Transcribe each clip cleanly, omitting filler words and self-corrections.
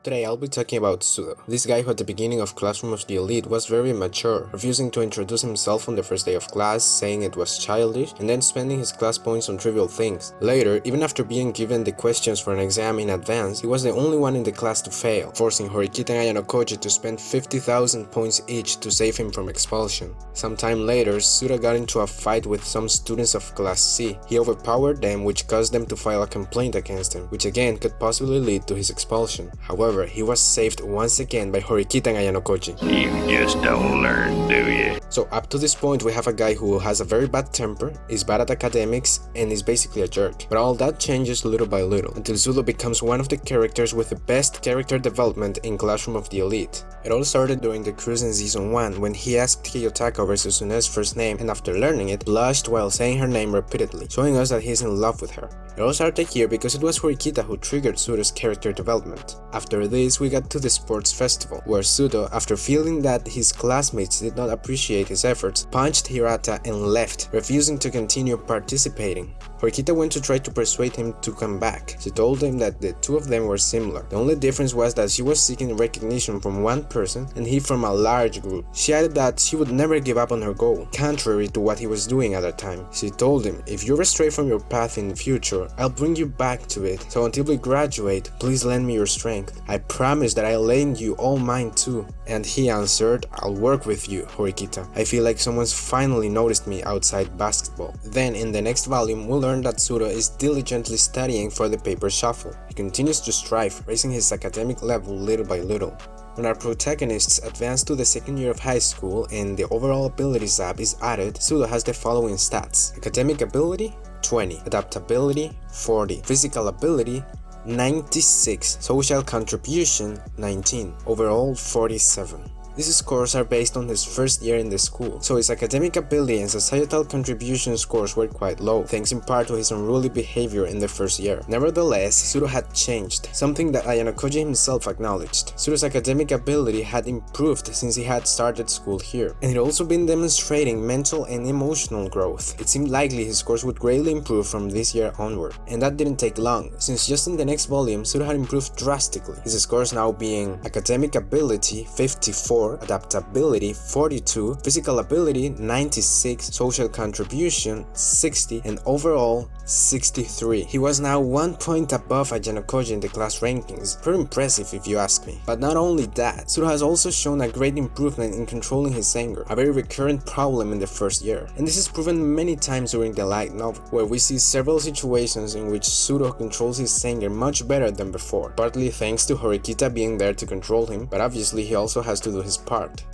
Today I'll be talking about Sudou, this guy who at the beginning of Classroom of the Elite was very immature, refusing to introduce himself on the first day of class, saying it was childish, and then spending his class points on trivial things. Later, even after being given the questions for an exam in advance, he was the only one in the class to fail, forcing Horikita and Ayanokoji to spend 50,000 points each to save him from expulsion. Sometime later, Sudou got into a fight with some students of Class C. He overpowered them, which caused them to file a complaint against him, which again could possibly lead to his expulsion. However, he was saved once again by Horikita and Ayanokoji. You just don't learn, do you? So up to this point we have a guy who has a very bad temper, is bad at academics, and is basically a jerk. But all that changes little by little, until Sudou becomes one of the characters with the best character development in Classroom of the Elite. It all started during the cruise in Season 1 when he asked Kiyotaka over Suzune's first name and after learning it, blushed while saying her name repeatedly, showing us that he's in love with her. It all started here because it was Horikita who triggered Sudou's character development. After this, we got to the sports festival, where Sudou, after feeling that his classmates did not appreciate his efforts, punched Hirata and left, refusing to continue participating. Horikita went to try to persuade him to come back. She told him that the two of them were similar. The only difference was that she was seeking recognition from one person and he from a large group. She added that she would never give up on her goal, contrary to what he was doing at that time. She told him, "If you're astray from your path in the future, I'll bring you back to it. So until we graduate, please lend me your strength. I promise that I'll lend you all mine too." And he answered, "I'll work with you, Horikita. I feel like someone's finally noticed me outside basketball." Then in the next volume, we'll learn that Sudou is diligently studying for the paper shuffle. He continues to strive, raising his academic level little by little. When our protagonists advance to the second year of high school and the overall abilities app is added, Sudou has the following stats: academic ability 20, adaptability 40, physical ability 96, social contribution 19, overall 47. These scores are based on his first year in the school, so his academic ability and societal contribution scores were quite low, thanks in part to his unruly behavior in the first year. Nevertheless, Sudou had changed, something that Ayanokoji himself acknowledged. Sudou's academic ability had improved since he had started school here, and he'd also been demonstrating mental and emotional growth. It seemed likely his scores would greatly improve from this year onward, and that didn't take long, since just in the next volume, Sudou had improved drastically, his scores now being academic ability 54, adaptability 42, physical ability 96, social contribution 60, and overall 63. He was now 1 point above Ayanokoji in the class rankings. Pretty impressive if you ask me. But not only that, Sudou has also shown a great improvement in controlling his anger, a very recurrent problem in the first year. And this is proven many times during the light novel, where we see several situations in which Sudou controls his anger much better than before, partly thanks to Horikita being there to control him, but obviously he also has to do his part.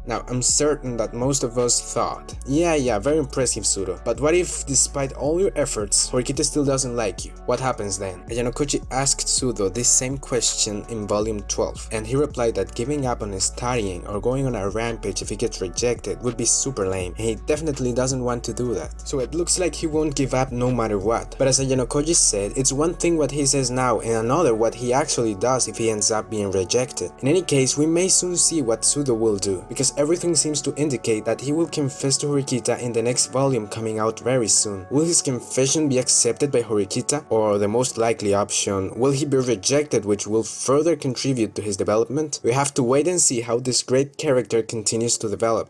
Now, I'm certain that most of us thought, yeah, very impressive Sudou, but what if, despite all your efforts, Horikita still doesn't like you? What happens then? Ayanokoji asked Sudou this same question in volume 12, and he replied that giving up on studying or going on a rampage if he gets rejected would be super lame, and he definitely doesn't want to do that. So it looks like he won't give up no matter what. But as Ayanokoji said, it's one thing what he says now and another what he actually does if he ends up being rejected. In any case, we may soon see what Sudou will do, because everything seems to indicate that he will confess to Horikita in the next volume coming out very soon. Will his confession be accepted by Horikita? Or the most likely option, will he be rejected, which will further contribute to his development? We have to wait and see how this great character continues to develop.